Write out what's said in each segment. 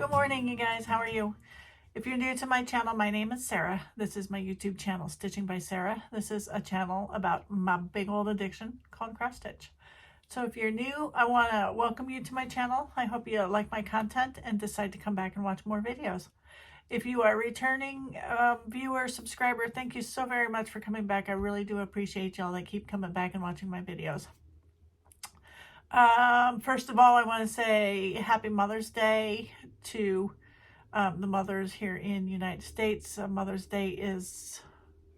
Good morning, you guys. How are you? If you're new to my channel, my name is Sarah. This is my YouTube channel, Stitching by Sarah. This is a channel about my big old addiction called cross stitch. So if you're new, I want to welcome you to my channel. I hope you like my content and decide to come back and watch more videos. If you are a returning viewer, subscriber, thank you so very much for coming back. I really do appreciate y'all that keep coming back and watching my videos. First of all, I want to say Happy Mother's Day to the mothers here in the United States. Mother's Day is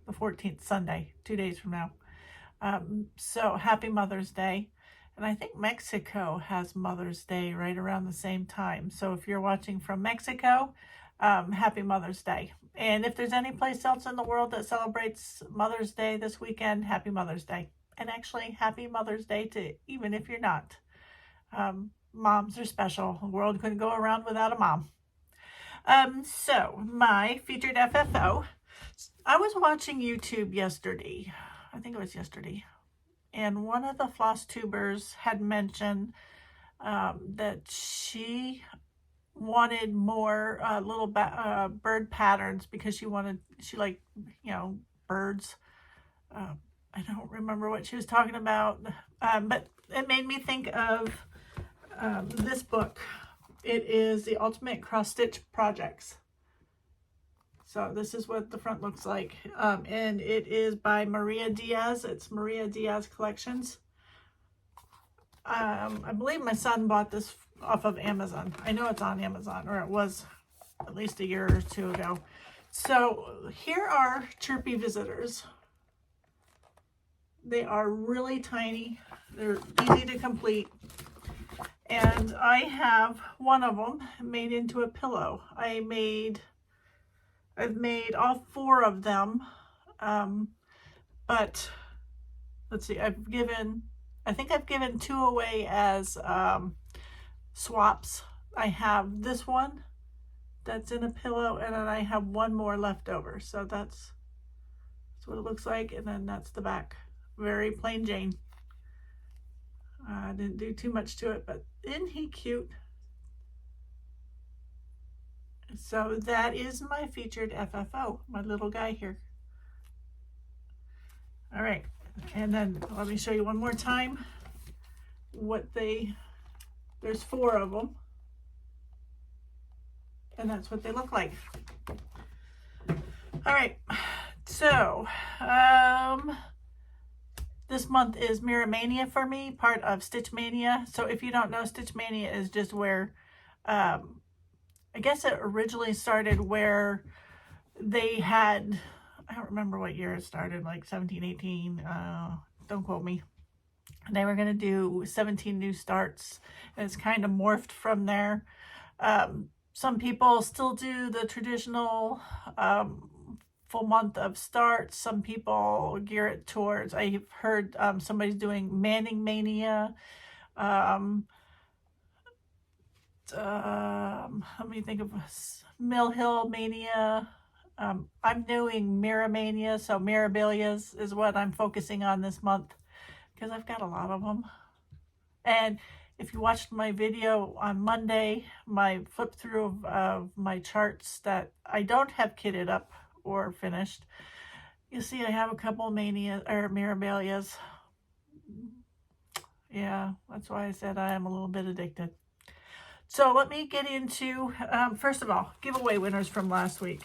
the 14th, Sunday, 2 days from now. So happy Mother's Day. And I think Mexico has Mother's Day right around the same time. So if you're watching from Mexico, happy Mother's Day. And if there's any place else in the world that celebrates Mother's Day this weekend, happy Mother's Day. And actually, happy Mother's Day to even if you're not. Moms are special. The world couldn't go around without a mom. So my featured FFO, I was watching YouTube yesterday. I think it was yesterday. And one of the Flosstubers had mentioned that she wanted more little bird patterns because she liked, birds. I don't remember what she was talking about, but it made me think of this book. It is the Ultimate Cross Stitch Projects. So this is what the front looks like. And it is by Maria Diaz. It's Maria Diaz Collections. I believe my son bought this off of Amazon. I know it's on Amazon, or it was at least a year or two ago. So here are Chirpy visitors. They are really tiny. They're easy to complete. And I have one of them made into a pillow. I've made all 4 of them. But let's see, I think I've given 2 away as swaps. I have this one that's in a pillow, and then I have 1 more left over. So that's what it looks like, and then that's the back. Very plain Jane. I didn't do too much to it, but isn't he cute? So that is my featured FFO, my little guy here. All right, and then let me show you one more time there's 4 of them, and that's what they look like. All right, so this month is Miramaynia for me, part of Stitchmaynia. So if you don't know, Stitchmaynia is just where, I guess it originally started where they had, I don't remember what year it started, like 17, 18, don't quote me. They were going to do 17 new starts, and it's kind of morphed from there. Some people still do the traditional full month of starts. Some people gear it towards, I've heard somebody's doing mania. Let me think of Mill Hill Mania. I'm doing Miramania, so Mirabilia is what I'm focusing on this month because I've got a lot of them. And if you watched my video on Monday, my flip through of my charts that I don't have kitted up or finished, you see I have a couple Mirabilias. Yeah, that's why I said I am a little bit addicted. So let me get into, first of all, giveaway winners from last week.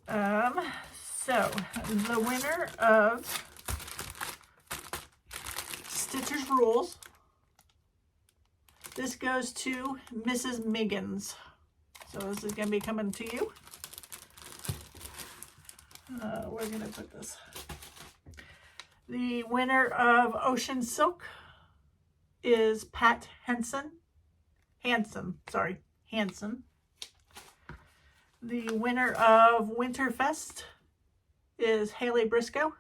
So the winner of Stitcher's Rules, this goes to Mrs. Miggins. So this is going to be coming to you. We're going to put this. The winner of Ocean Silk is Pat Hansen. The winner of Winterfest is Haley Briscoe.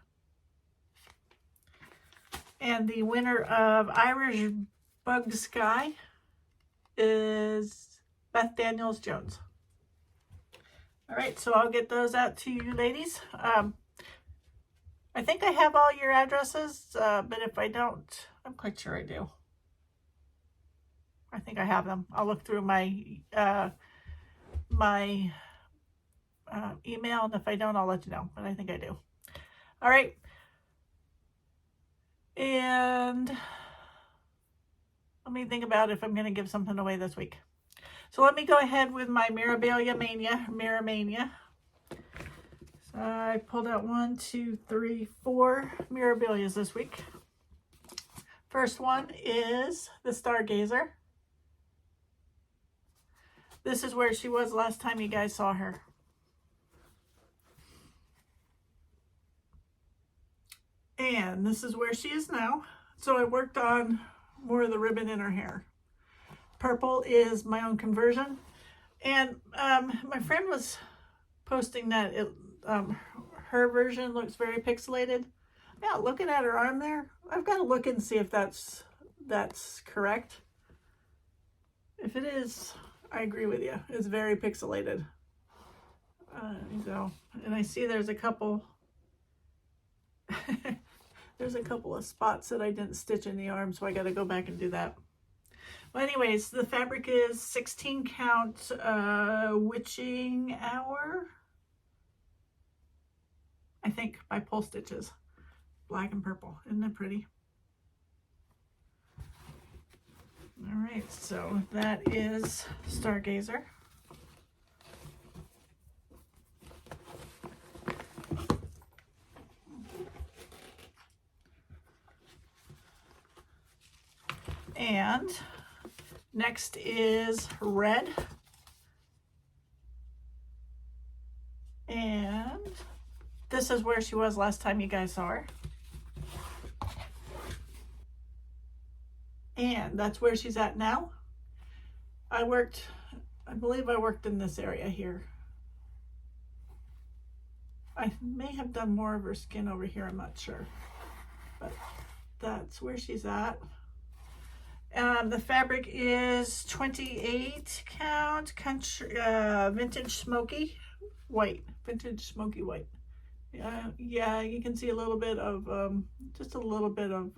And the winner of Irish Bug Sky is Beth Daniels Jones. All right, so I'll get those out to you ladies. I think I have all your addresses, but if I don't, I'm quite sure I do. I think I have them. I'll look through my email, and if I don't, I'll let you know, but I think I do. All right. And let me think about if I'm going to give something away this week. So let me go ahead with my Mirabilia miramaynia. So I pulled out 1, 2, 3, 4 Mirabilias this week. First one is the Stargazer. This is where she was last time you guys saw her. And this is where she is now. So I worked on more of the ribbon in her hair. Purple is my own conversion. And my friend was posting that her version looks very pixelated. Yeah, looking at her arm there, I've got to look and see if that's correct. If it is, I agree with you. It's very pixelated. And I see there's a couple there's a couple of spots that I didn't stitch in the arm, so I got to go back and do that. Well, anyways, the fabric is 16 count witching hour, I think, by Polstitches. Black and purple. Isn't that pretty? All right, so that is Stargazer. And next is red. And this is where she was last time you guys saw her. And that's where she's at now. I believe I worked in this area here. I may have done more of her skin over here, I'm not sure. But that's where she's at. The fabric is 28 count country vintage smoky white. Vintage smoky white. Yeah, you can see a little bit of just a little bit of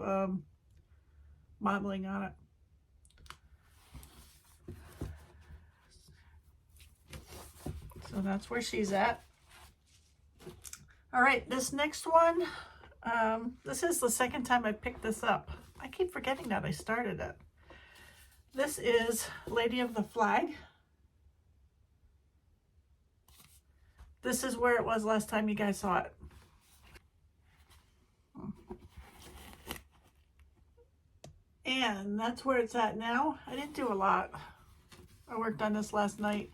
modeling on it. So that's where she's at. All right, this next one, this is the second time I picked this up. I keep forgetting that I started it. This is Lady of the Flag. This is where it was last time you guys saw it. And that's where it's at now. I didn't do a lot. I worked on this last night.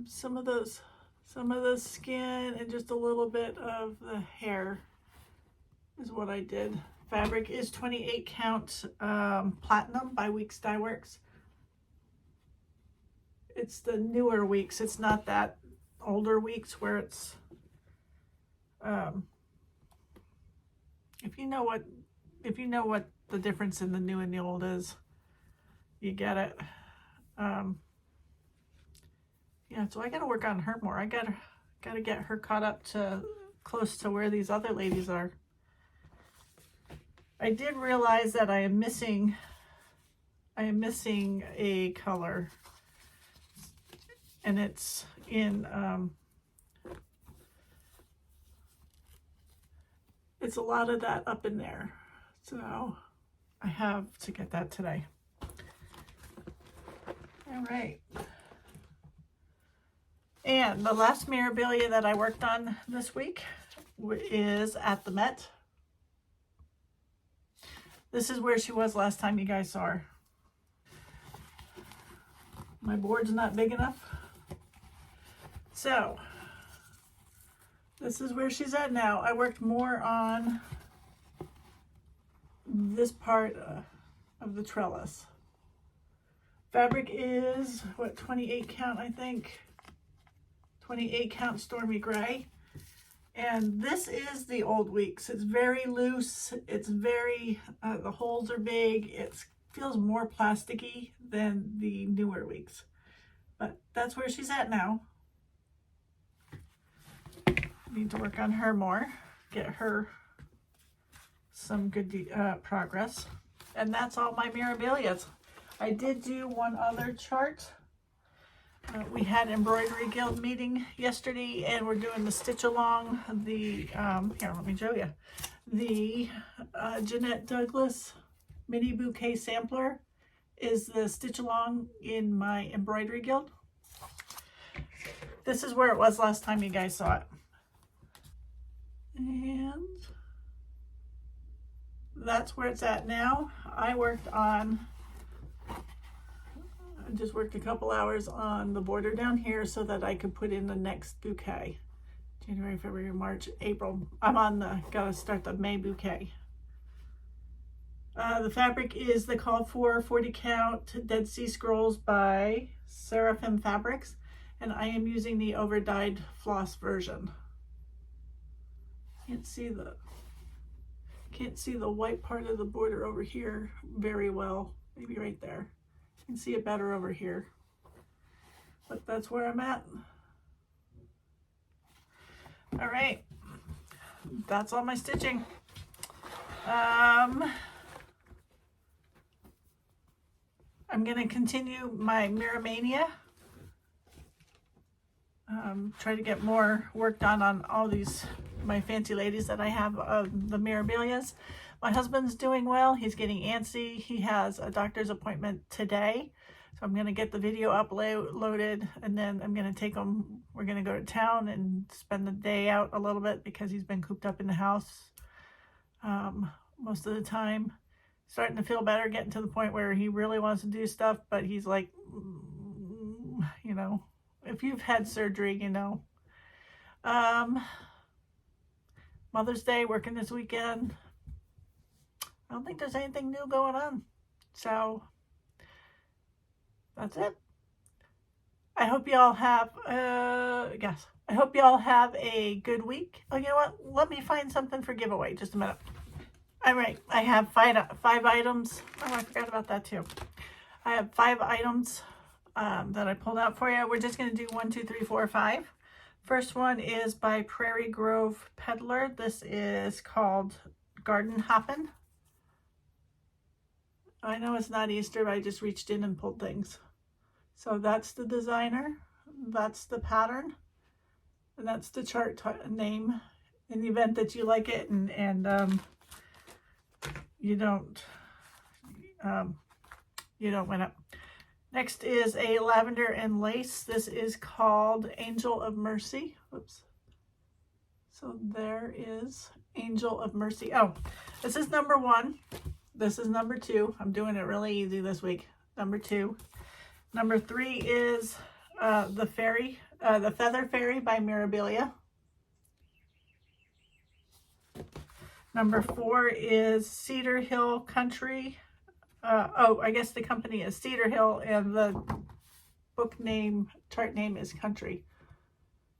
Some of the skin and just a little bit of the hair is what I did. Fabric is 28 count platinum by Weeks Dye Works. It's the newer Weeks. It's not that older Weeks where it's if you know what the difference in the new and the old is, you get it. Yeah, so I got to work on her more. I got to get her caught up to close to where these other ladies are. I did realize that I am missing a color, and it's in it's a lot of that up in there, so I have to get that today. All right, and the last Mirabilia that I worked on this week is at the Met. This is where she was last time you guys saw her. My board's not big enough. So, this is where she's at now. I worked more on this part of the trellis. Fabric is, what, 28 count, I think. 28 count Stormy Gray. And this is the old Weeks. It's very loose. It's very, the holes are big. It feels more plasticky than the newer Weeks. But that's where she's at now. Need to work on her more. Get her some good progress. And that's all my Mirabilias. I did do one other chart. We had Embroidery Guild meeting yesterday, and we're doing the stitch along. The here, let me show you. The Jeannette Douglas mini bouquet sampler is the stitch along in my Embroidery Guild. This is where it was last time you guys saw it. And that's where it's at now. I just worked a couple hours on the border down here so that I could put in the next bouquet. January, February, March, April. I'm on gotta start the May bouquet. The fabric is the called for 40 count Dead Sea Scrolls by Seraphim Fabrics, and I am using the over dyed floss version. Can't see the white part of the border over here very well. Maybe right there. You can see it better over here. But that's where I'm at. All right. That's all my stitching. I'm going to continue my Miramania. Try to get more work done on all these my fancy ladies that I have, the Mirabilias. My husband's doing well. He's getting antsy. He has a doctor's appointment today, so I'm going to get the video uploaded, and then I'm going to take him. We're going to go to town and spend the day out a little bit because he's been cooped up in the house most of the time. Starting to feel better, getting to the point where he really wants to do stuff, but he's like, you know, if you've had surgery, you know. Mother's Day, working this weekend. I don't think there's anything new going on. So, that's it. I hope y'all have, I hope y'all have a good week. Oh, you know what? Let me find something for giveaway. Just a minute. All right, I have five items. Oh, I forgot about that too. I have 5 items that I pulled out for you. We're just going to do 1, 2, 3, 4, 5. First one is by Prairie Grove Peddler. This is called Garden Hoppin'. I know it's not Easter, but I just reached in and pulled things. So that's the designer, that's the pattern, and that's the chart name. In the event that you like it and you don't win it. Next is a lavender and lace. This is called Angel of Mercy. Whoops. So there is Angel of Mercy. Oh, this is number 1. This is number 2. I'm doing it really easy this week. Number 2. Number 3 is the Feather Fairy by Mirabilia. Number 4 is Cedar Hill Country. I guess the company is Cedar Hill and the chart name is Country.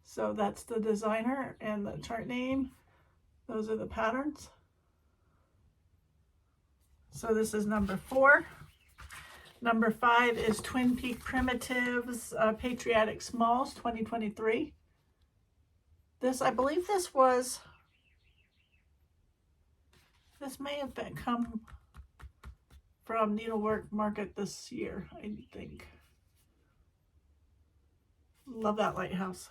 So that's the designer and the chart name. Those are the patterns. So this is number 4. Number 5 is Twin Peak Primitives Patriotic Smalls 2023. I believe this may have come from Needlework Market this year, I think. Love that lighthouse.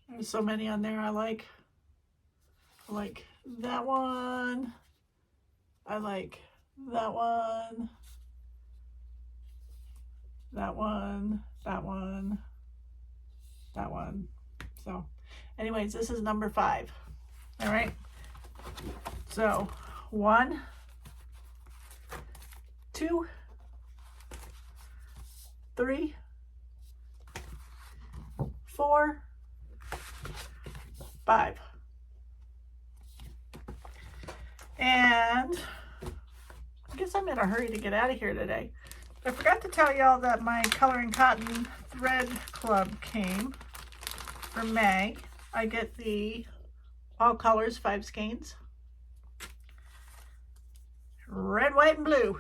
There's so many on there I like. I like that one. I like that one. That one. That one. That one. So, anyways, this is number 5. All right. So, 1, 2, 3, 4, 5. And I guess I'm in a hurry to get out of here today. I forgot to tell y'all that my Coloring Cotton Thread Club came for May. I get the all colors 5 skeins. Red, white, and blue.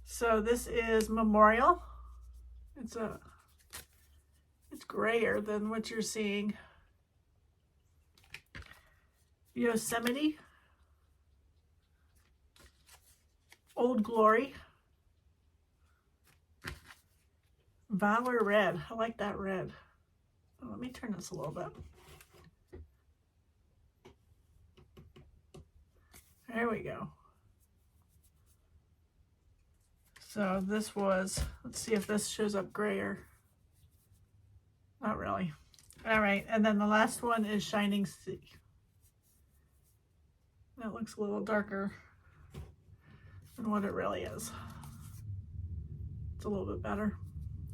So this is Memorial. It's grayer than what you're seeing. Yosemite. Old Glory. Valor Red. I like that red. Oh, let me turn this a little bit. There we go. So this was, let's see if this shows up grayer. Not really. All right, and then the last one is Shining Sea. That looks a little darker than what it really is. It's a little bit better.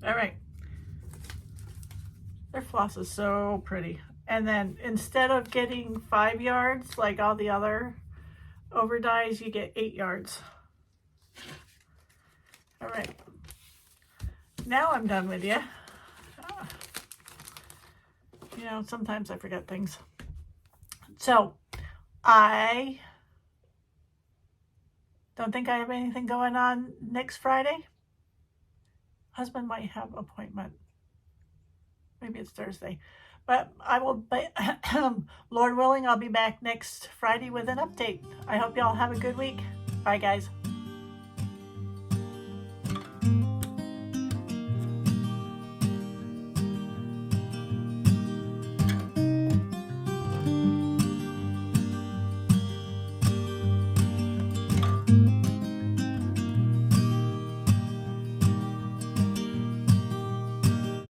All right. Their floss is so pretty. And then instead of getting 5 yards like all the other over dyes, you get 8 yards. All right. Now I'm done with you. You know, sometimes I forget things. So I don't think I have anything going on next Friday. Husband might have an appointment. Maybe it's Thursday. But I will be, Lord willing, I'll be back next Friday with an update. I hope y'all have a good week. Bye, guys.